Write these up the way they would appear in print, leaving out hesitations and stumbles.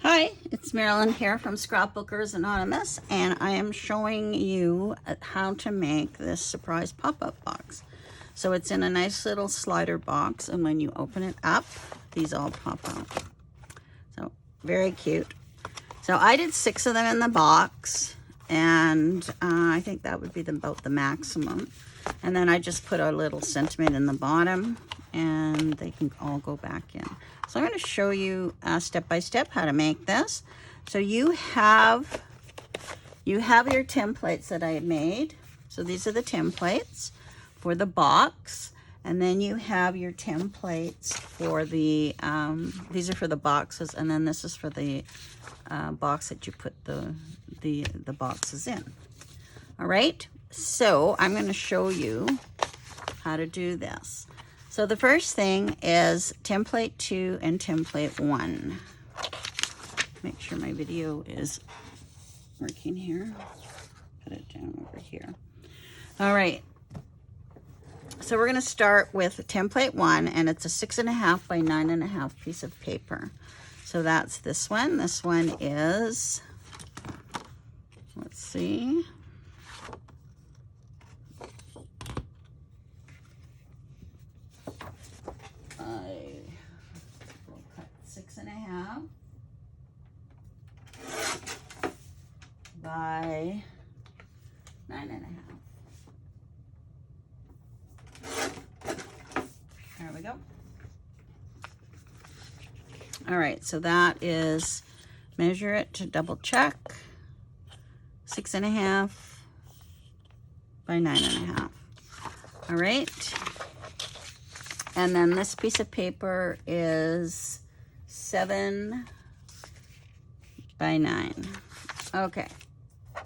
Hi, it's Marilyn here from Scrapbookers Anonymous, and I am showing you how to make this surprise pop-up box. So it's in a nice little slider box, and when you open it up, these all pop out. So very cute. So I did 6 of them in the box, and I think that would be about the maximum. And then I just put a little sentiment in the bottom, and they can all go back in. So I'm going to show you step by step how to make this. So you have your templates that I made. So these are the templates for the box, and then you have your templates for the these are for the boxes, and then this is for the box that you put the boxes in. All right, so I'm going to show you how to do this. So the first thing is template 2 and template 1. Make sure my video is working here. Put it down over here. All right. So we're going to start with template 1, and it's a 6.5 by 9.5 piece of paper. So that's this one. This one is, let's see. I will cut 6.5 by 9.5. There we go. All right, so that is, measure it to double check, 6.5 by 9.5. All right. And then this piece of paper is 7 by 9. Okay,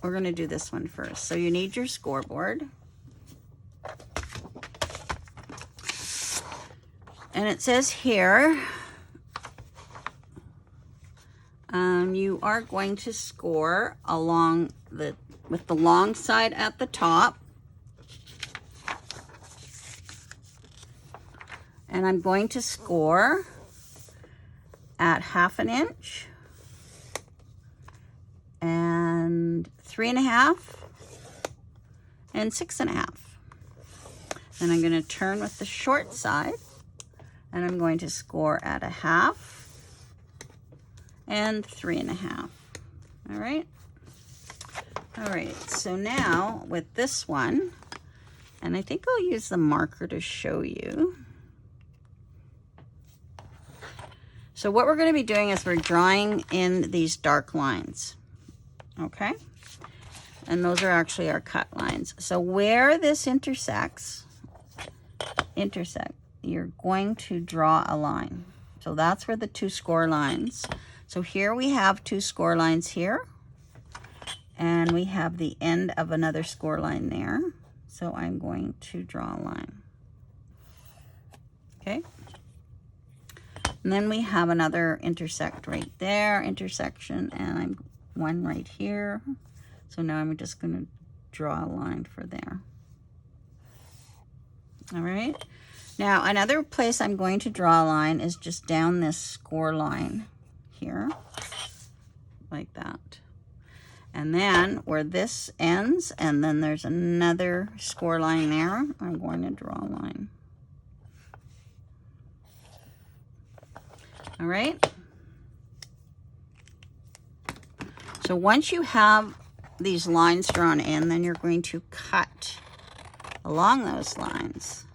we're gonna do this one first. So you need your scoreboard. And it says here, you are going to score along with the long side at the top. And I'm going to score at 1/2 inch and 3.5 and 6.5. Then I'm going to turn with the short side, and I'm going to score at 1/2 and 3.5. All right. All right. So now with this one, and I think I'll use the marker to show you. So what we're going to be doing is we're drawing in these dark lines, okay? And those are actually our cut lines. So where this intersect, you're going to draw a line. So that's where the 2 score lines. So here we have 2 score lines here, and we have the end of another score line there. So I'm going to draw a line, okay? And then we have another intersect right there, intersection, and I'm one right here. So now I'm just going to draw a line for there. All right. Now another place I'm going to draw a line is just down this score line here, like that. And then where this ends, and then there's another score line there, I'm going to draw a line. All right. So once you have these lines drawn in, then you're going to cut along those lines.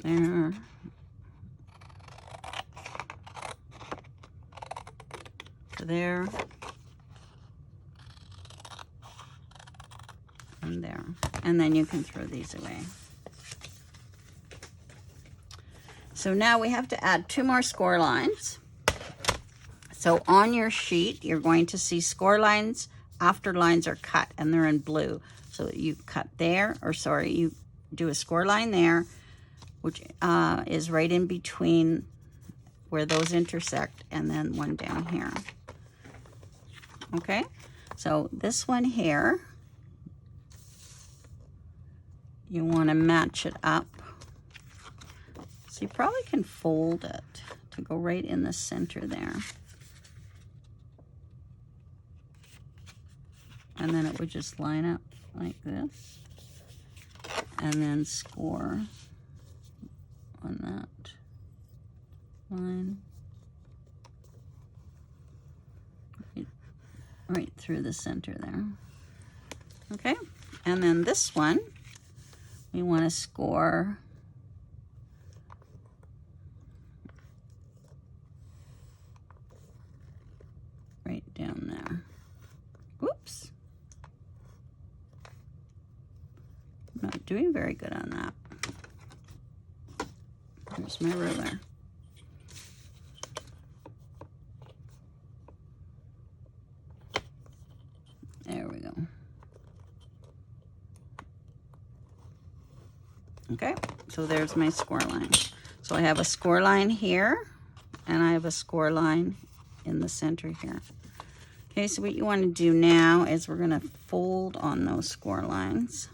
There. There. And there. And then you can throw these away. So now we have to add 2 more score lines. So on your sheet, you're going to see score lines after lines are cut, and they're in blue. So you cut there, or sorry, you do a score line there, which is right in between where those intersect, and then one down here. Okay, so this one here, you want to match it up. So you probably can fold it to go right in the center there. And then it would just line up like this. And then score on that line. Right through the center there. Okay, and then this one, we want to score right down there. Whoops. I'm not doing very good on that. Here's my ruler. There we go. Okay, so there's my score line. So I have a score line here, and I have a score line in the center here. Okay, so what you want to do now is we're going to fold on those score lines.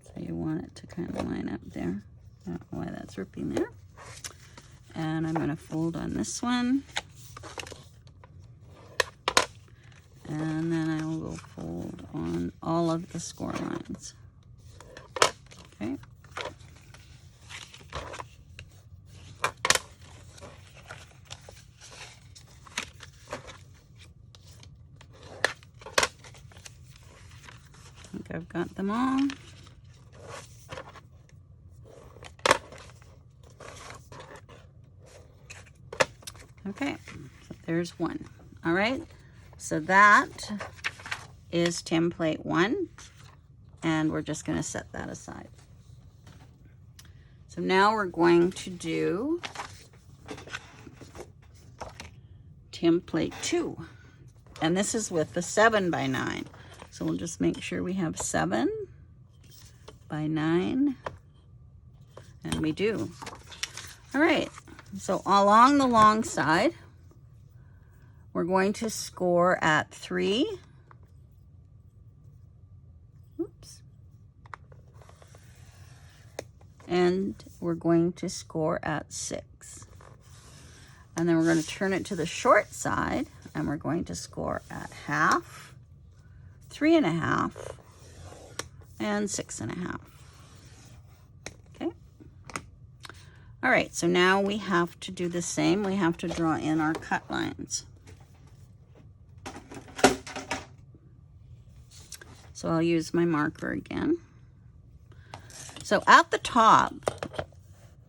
So you want it to kind of line up there. I don't know why that's ripping there. And I'm going to fold on this one. And then I will go fold on all of the score lines. Okay. I think I've got them all. Okay, so there's one. All right, so that is template 1, and we're just going to set that aside. So now we're going to do template 2, and this is with the 7x9. So we'll just make sure we have 7x9, and we do. All right. So along the long side, we're going to score at 3. Oops. And we're going to score at 6. And then we're going to turn it to the short side, and we're going to score at half, 3.5, and 6.5. All right, so now we have to do the same. We have to draw in our cut lines. So I'll use my marker again. So at the top,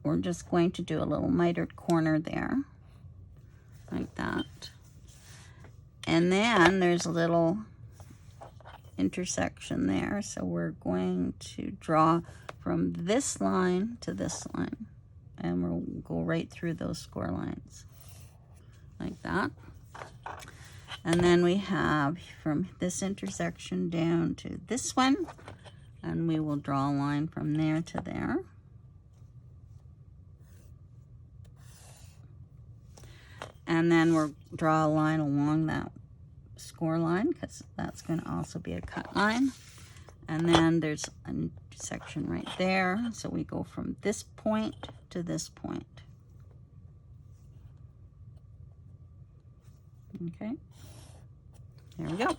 we're just going to do a little mitered corner there, like that. And then there's a little intersection there. So we're going to draw from this line to this line. And we'll go right through those score lines, like that. And then we have from this intersection down to this one, and we will draw a line from there to there. And then we'll draw a line along that score line, because that's going to also be a cut line. And then there's a section right there. So we go from this point to this point. Okay, there we go.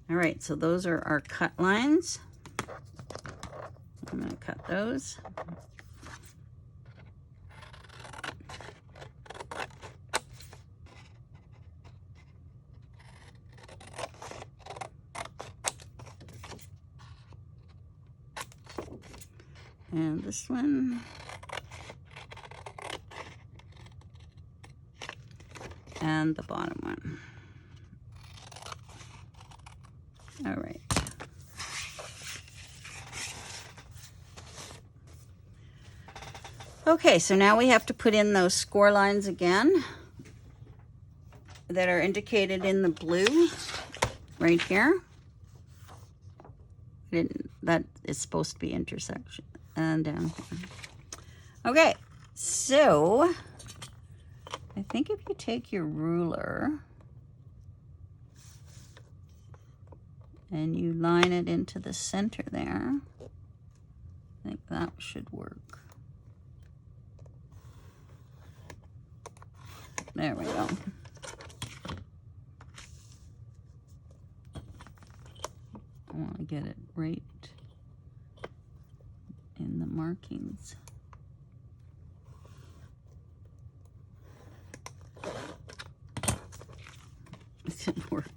All right, so those are our cut lines. I'm going to cut those. And this one. And the bottom one. All right. Okay, so now we have to put in those score lines again that are indicated in the blue right here. That is supposed to be intersection and down here. Okay, so I think if you take your ruler and you line it into the center there, I think that should work. There we go. I want to get it right in the markings. It didn't work.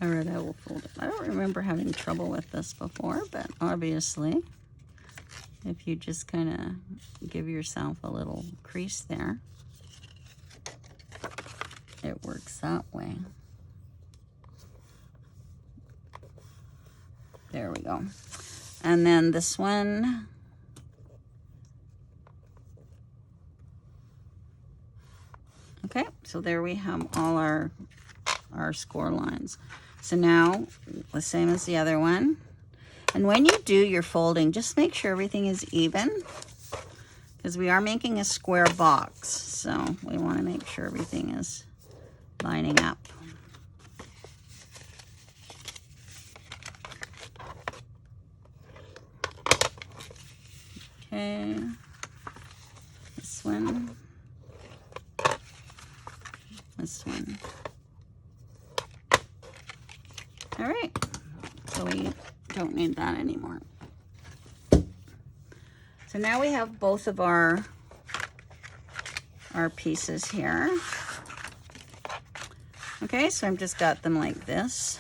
All right, I will fold it. I don't remember having trouble with this before, but obviously, if you just kind of give yourself a little crease there, it works that way. There we go. And then this one, okay, so there we have all our score lines. So now, the same as the other one. And when you do your folding, just make sure everything is even, because we are making a square box. So we want to make sure everything is lining up. Okay, this one, this one. All right, so we don't need that anymore. So now we have both of our pieces here. Okay, so I've just got them like this.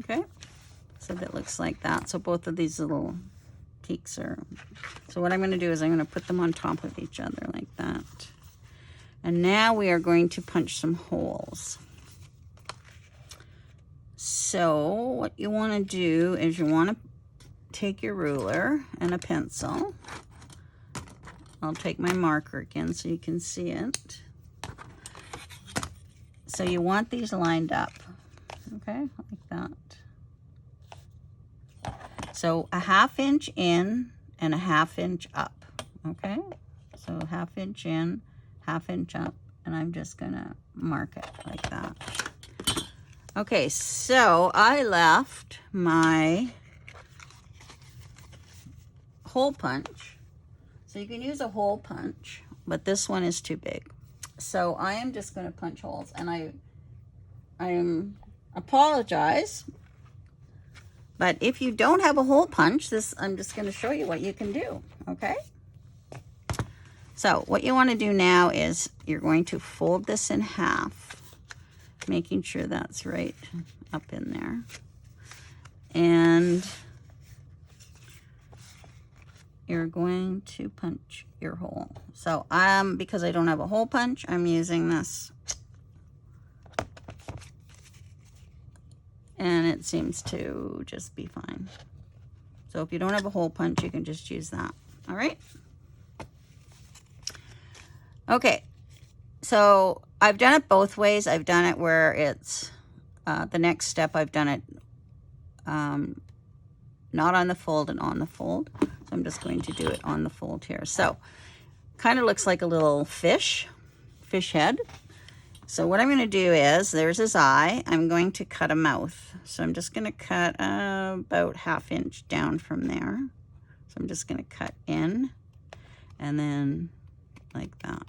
Okay, so that looks like that. So both of these little peaks are, so what I'm going to do is I'm going to put them on top of each other like that. And now we are going to punch some holes. So what you want to do is you want to take your ruler and a pencil. I'll take my marker again so you can see it. So you want these lined up, okay, like that. So a 1/2 inch in and a 1/2 inch up, okay? So 1/2 inch in, 1/2 inch up, and I'm just gonna mark it like that. Okay, so I left my hole punch. So you can use a hole punch, but this one is too big. So I am just going to punch holes, and I apologize, but if you don't have a hole punch, I'm just going to show you what you can do, okay? So what you want to do now is you're going to fold this in half, making sure that's right up in there. And you're going to punch your hole. So because I don't have a hole punch, I'm using this. And it seems to just be fine. So if you don't have a hole punch, you can just use that. All right? Okay. So I've done it both ways. I've done it where it's the next step. I've done it not on the fold and on the fold. So I'm just going to do it on the fold here. So kind of looks like a little fish head. So what I'm going to do is, there's his eye. I'm going to cut a mouth. So I'm just going to cut about 1/2 inch down from there. So I'm just going to cut in and then like that.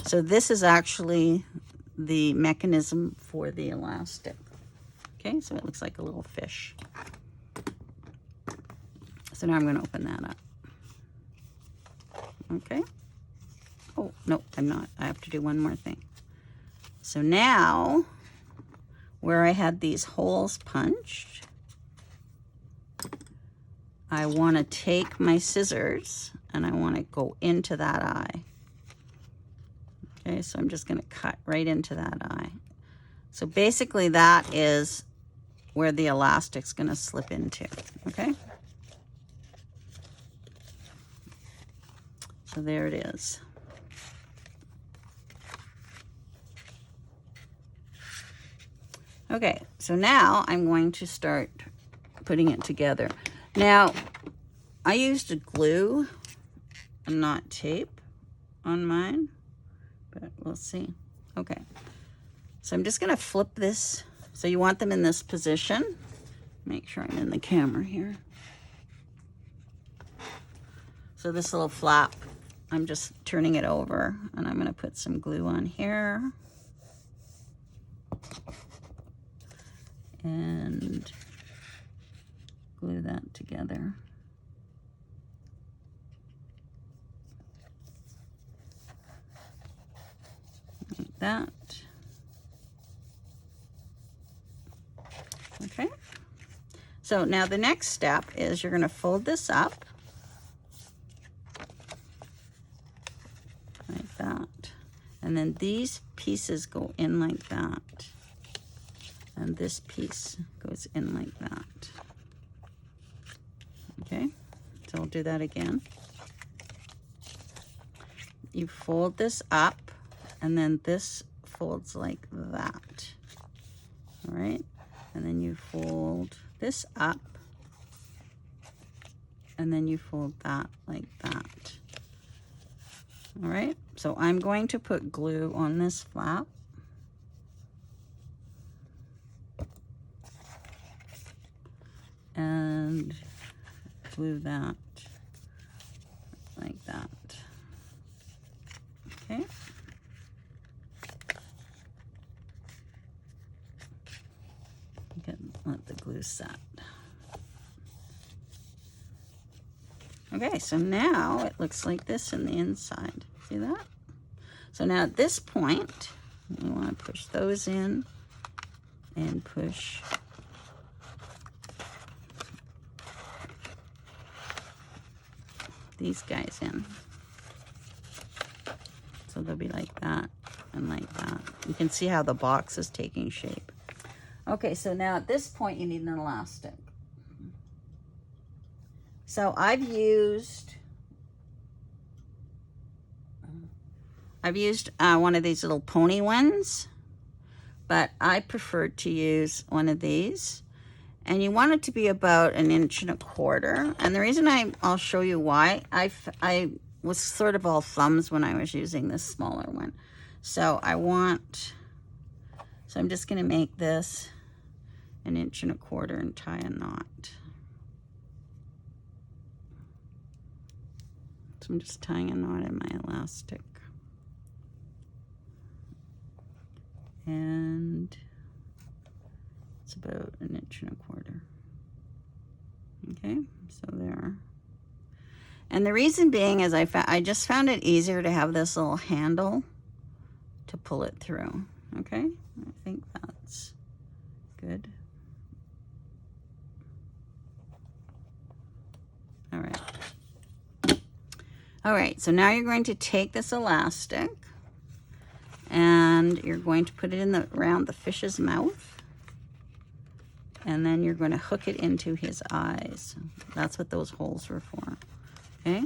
So this is actually the mechanism for the elastic. Okay, so it looks like a little fish. So now I'm going to open that up. Okay. Oh, no, I'm not. I have to do one more thing. So now, where I had these holes punched, I want to take my scissors and I want to go into that eye. Okay, so I'm just going to cut right into that eye. So basically that is where the elastic's going to slip into, okay? So there it is. Okay, so now I'm going to start putting it together. Now, I used a glue not tape on mine, but we'll see. Okay, so I'm just gonna flip this. So you want them in this position. Make sure I'm in the camera here. So this little flap, I'm just turning it over, and I'm gonna put some glue on here. And glue that together. Like that. Okay. So now the next step is you're going to fold this up like that. And then these pieces go in like that. And this piece goes in like that. Okay, so I'll do that again. You fold this up, and then this folds like that. All right, and then you fold this up, and then you fold that like that. All right, so I'm going to put glue on this flap. And glue that like that. Okay. You can let the glue set. Okay, so now it looks like this in the inside. See that? So now at this point, we want to push those in and push these guys in. So they'll be like that and like that. You can see how the box is taking shape. Okay, so now at this point you need an elastic. So I've used one of these little pony ones, but I preferred to use one of these. And you want it to be about 1.25 inches. And the reason I'll show you why, I was sort of all thumbs when I was using this smaller one. So I'm just gonna make this 1.25 inches and tie a knot. So I'm just tying a knot in my elastic. And it's about 1.25 inches. Okay, so there. And the reason being is I just found it easier to have this little handle to pull it through. Okay, I think that's good. All right. All right, so now you're going to take this elastic and you're going to put it around the fish's mouth. And then you're going to hook it into his eyes. That's what those holes were for. Okay?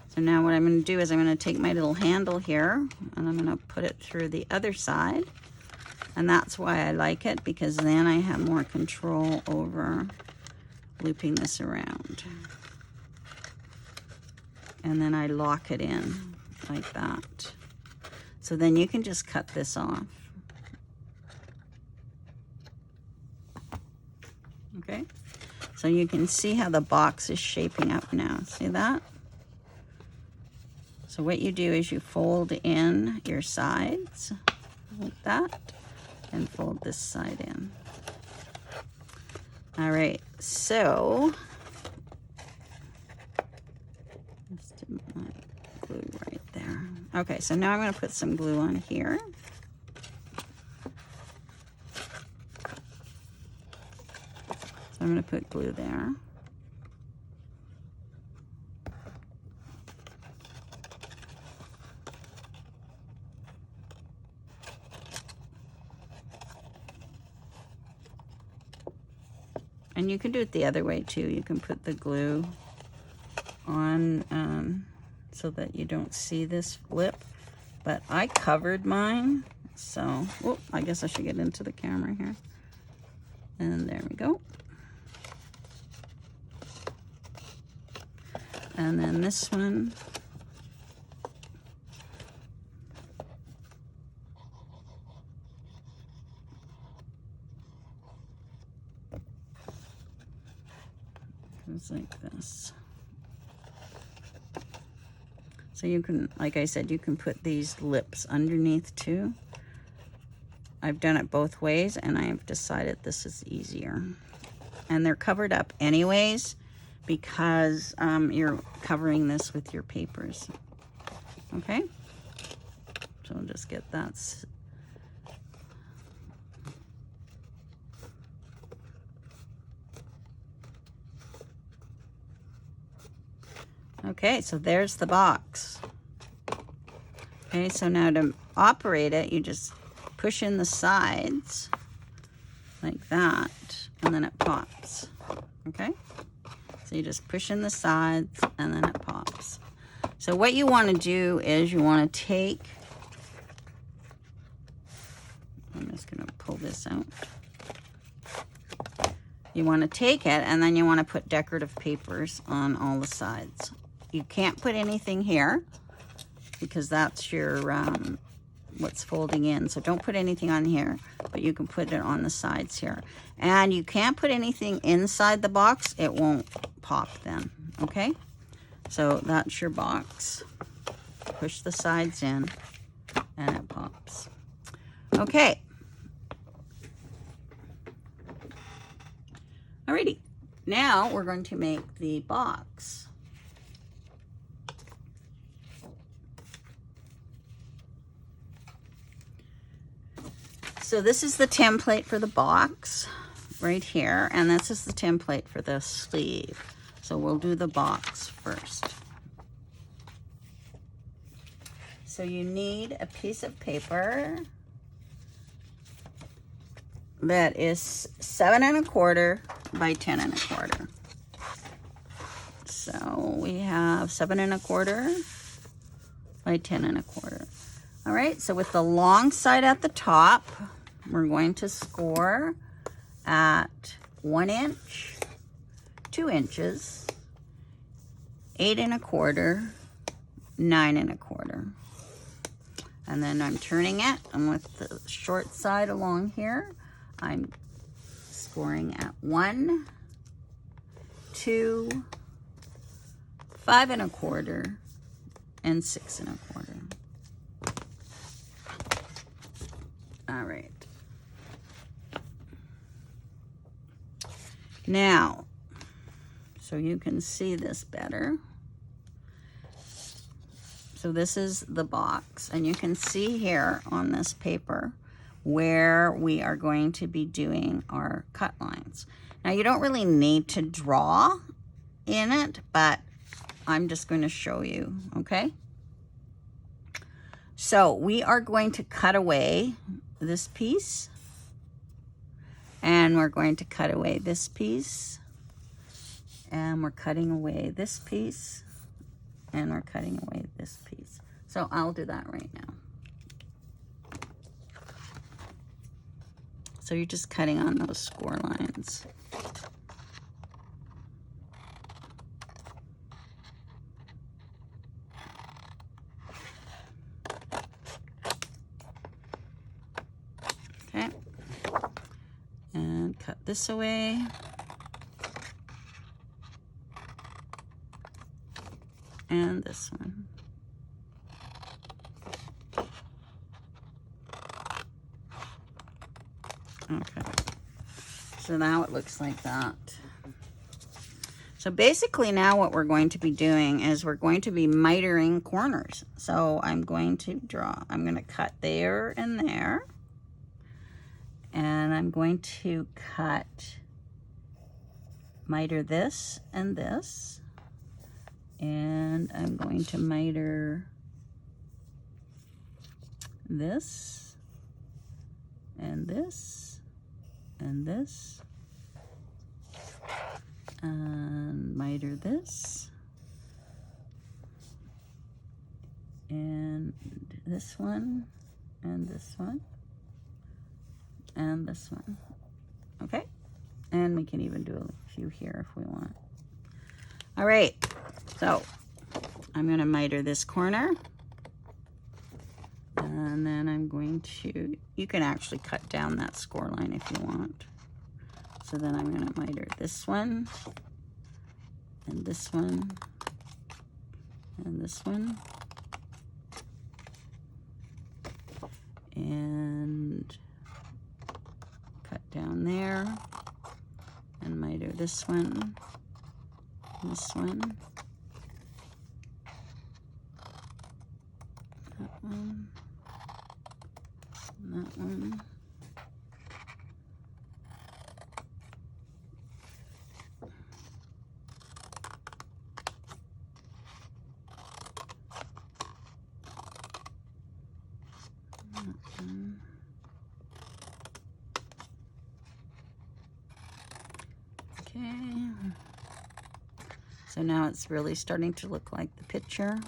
So now what I'm going to do is I'm going to take my little handle here and I'm going to put it through the other side. And that's why I like it, because then I have more control over looping this around. And then I lock it in like that. So then you can just cut this off. Okay, so you can see how the box is shaping up now. See that? So what you do is you fold in your sides like that and fold this side in. All right, so just didn't want glue right there. Okay, so now I'm going to put some glue on here. I'm going to put glue there. And you can do it the other way too. You can put the glue on so that you don't see this flip. But I covered mine, so I guess I should get into the camera here. And there we go. And then this one, goes like this. So you can, like I said, you can put these lips underneath too. I've done it both ways and I've decided this is easier. And they're covered up anyways because you're covering this with your papers. Okay? So we'll just get that. Okay, so there's the box. Okay, so now to operate it, you just push in the sides like that, and then it pops. Okay? So you just push in the sides, and then it pops. So what you want to do is you want to take, I'm just going to pull this out. You want to take it, and then you want to put decorative papers on all the sides. You can't put anything here because that's your what's folding in. So don't put anything on here, but you can put it on the sides here. And you can't put anything inside the box. It won't pop then, okay? So that's your box. Push the sides in and it pops. Okay. Alrighty. Now we're going to make the box. So this is the template for the box right here, and this is the template for the sleeve. So we'll do the box first. So you need a piece of paper that is 7 1/4 by 10 1/4. So we have 7 1/4 by 10 1/4. All right, so with the long side at the top, we're going to score at 1 inch, 2 inches, 8 1/4, 9 1/4. And then I'm turning it, and with the short side along here, I'm scoring at 1, 2, 5 1/4, and 6 1/4. All right. Now, so you can see this better. So this is the box, and you can see here on this paper where we are going to be doing our cut lines. Now you don't really need to draw in it, but I'm just going to show you, okay? So we are going to cut away this piece, and we're going to cut away this piece, and we're cutting away this piece, and we're cutting away this piece. So I'll do that right now. So you're just cutting on those score lines. Okay. And cut this away. And this one. Okay. So now it looks like that. So basically now what we're going to be doing is we're going to be mitering corners. So I'm going to cut there and there. And I'm going to miter this and this. And I'm going to miter this and this and this, and miter this and this one and this one and this one. Okay, and we can even do a few here if we want. All right, so I'm going to miter this corner, and then I'm going to, you can actually cut down that score line if you want. So then I'm going to miter this one and this one, and this one, and cut down there, and might do this one, that one, that one. Okay, so now it's really starting to look like the picture.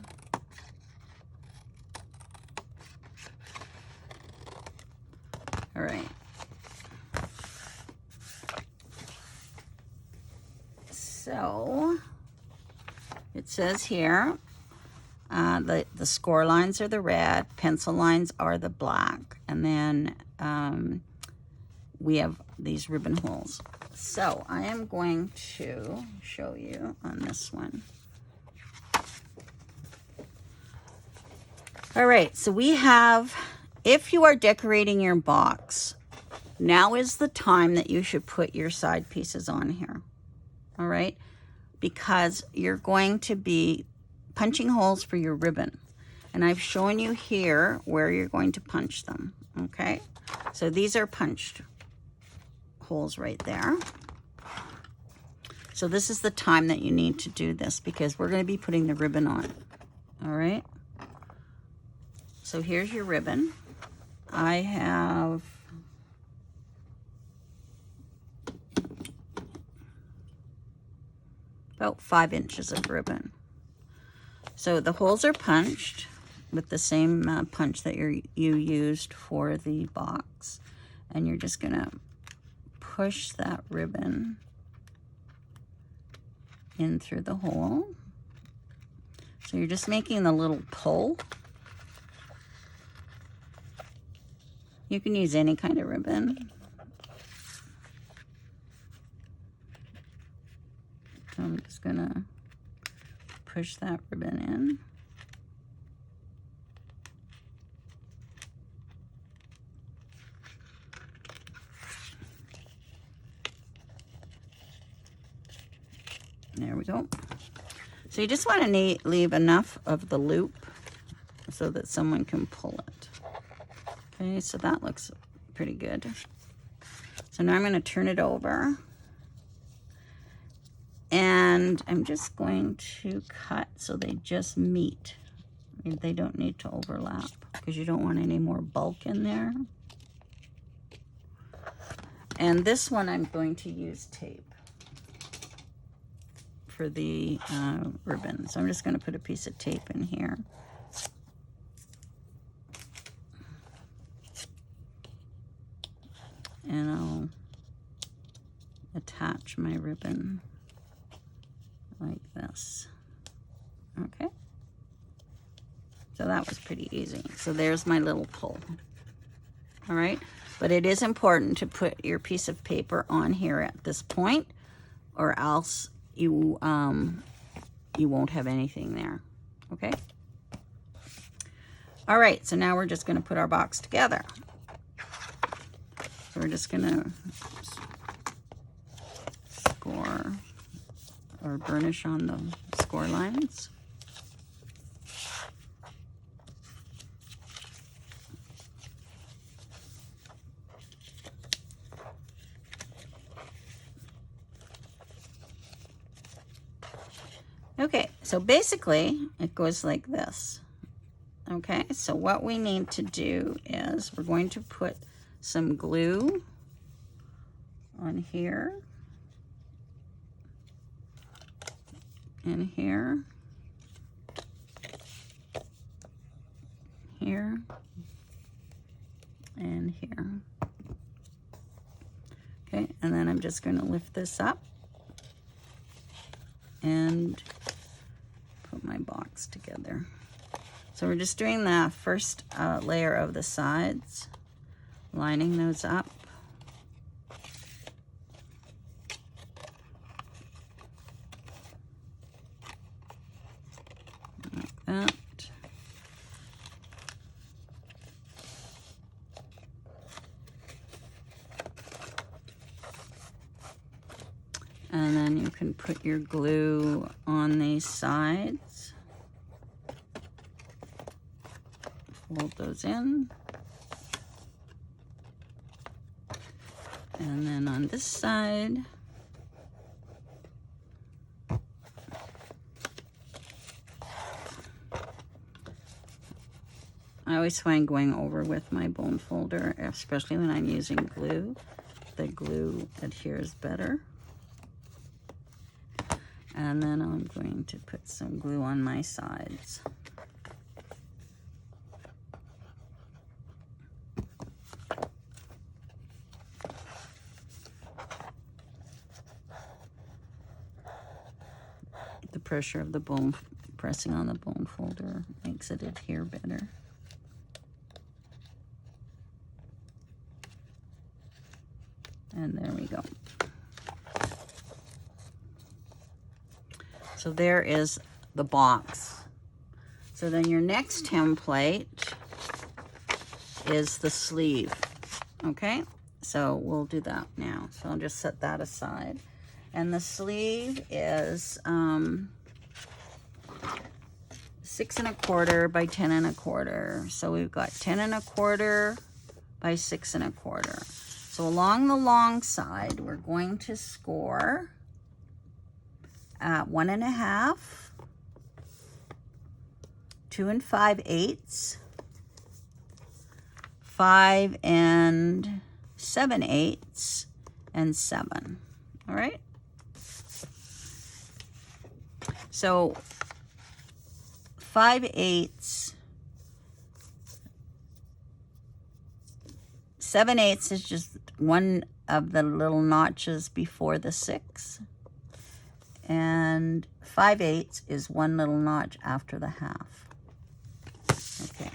All right. So it says here, the score lines are the red, pencil lines are the black, and then we have these ribbon holes. So I am going to show you on this one. All right, so we have, if you are decorating your box, now is the time that you should put your side pieces on here. All right, because you're going to be punching holes for your ribbon. And I've shown you here where you're going to punch them, okay? So these are punched holes right there. So this is the time that you need to do this because we're going to be putting the ribbon on, all right? So here's your ribbon. I have about 5 inches of ribbon. So the holes are punched with the same punch that you used for the box. And you're just gonna push that ribbon in through the hole. So you're just making the little pull. You can use any kind of ribbon. So I'm just gonna push that ribbon in. There we go. So you just want to leave enough of the loop so that someone can pull it. Okay, so that looks pretty good. So now I'm going to turn it over. And I'm just going to cut so they just meet. They don't need to overlap because you don't want any more bulk in there. And this one I'm going to use tape for the ribbon. So I'm just going to put a piece of tape in here. And I'll attach my ribbon like this. Okay. So that was pretty easy. So there's my little pull. All right. But it is important to put your piece of paper on here at this point, or else you won't have anything there. Okay. All right. So now we're just going to put our box together. So we're just going to score or burnish on the score lines. Okay, so basically it goes like this. Okay, so what we need to do is we're going to put some glue on here and here, here, and here. Okay, and then I'm just going to lift this up and put my box together. So we're just doing the first layer of the sides, lining those up. that. And then you can put your glue on these sides. Fold those in. And then on this side, I always find going over with my bone folder, especially when I'm using glue, the glue adheres better. And then I'm going to put some glue on my sides. The pressure of the bone, pressing on the bone folder makes it adhere better. And there we go. So there is the box. So then your next template is the sleeve. Okay, so we'll do that now. So I'll just set that aside. And the sleeve is 6 1/4 by 10 1/4. So we've got 10 1/4 by 6 1/4. So along the long side, we're going to score at 1 1/2, 2 5/8, 5 7/8, and 7. All right. So 5/8, 7/8 is just one of the little notches before the 6. And 5/8 is one little notch after the half. Okay.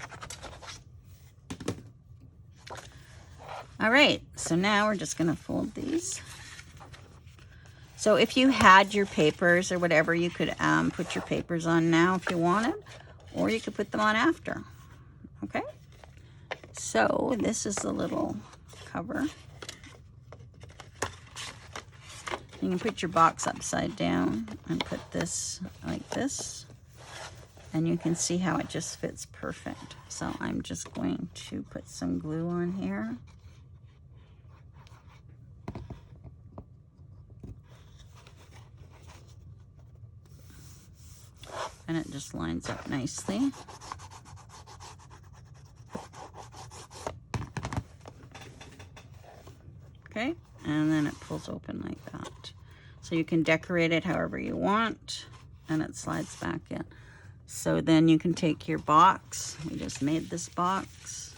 All right, so now we're just gonna fold these. So if you had your papers or whatever, you could put your papers on now if you wanted, or you could put them on after, okay? So this is the little cover. You can put your box upside down and put this like this, and you can see how it just fits perfect. So I'm just going to put some glue on here. And it just lines up nicely. Okay, and then it pulls open like that. So you can decorate it however you want, and it slides back in. So then you can take your box. We just made this box,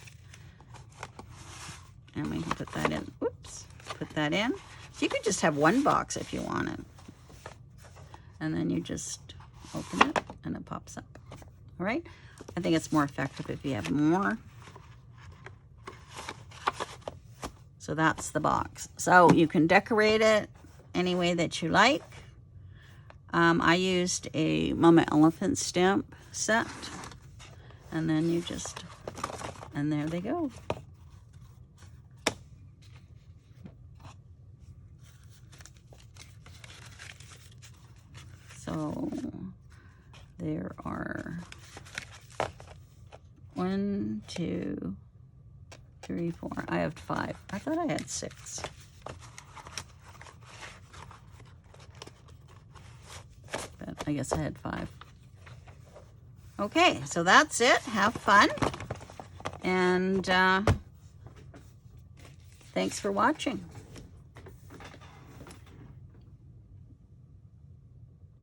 and we can put that in. Oops, put that in. So you could just have one box if you wanted. And then you just open it, and it pops up. All right? I think it's more effective if you have more. So that's the box. So you can decorate it any way that you like. I used a Mama Elephant stamp set. And then you just, and there they go. So there are 1, 2, 3, 4. I have 5. I thought I had 6. But I guess I had 5. Okay, so that's it. Have fun. And thanks for watching.